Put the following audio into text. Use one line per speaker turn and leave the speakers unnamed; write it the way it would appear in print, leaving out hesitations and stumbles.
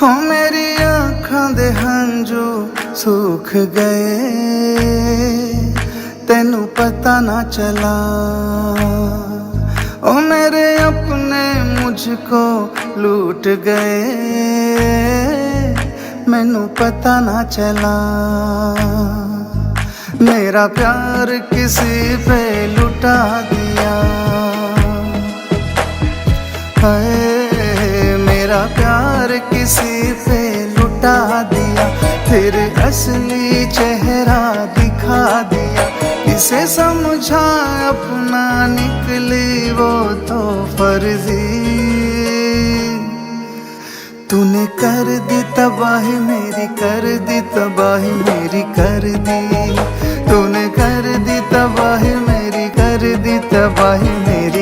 हो मेरी आँखां दे हंजू सूख गए, तेनू पता ना चला। ओ मेरे अपने मुझको लूट गए, मैनू पता ना चला। मेरा प्यार किसी पे लुटा दिया, हाय मेरा प्यार किसी पे लुटा दिया, फिर असली चेहरा दिखा दिया। इसे समझा अपना निकली वो तो फर्जी, तूने कर दी तबाही मेरी, कर दी तबाही मेरी, कर दी। तूने कर दी तबाही मेरी, कर दी तबाही मेरी,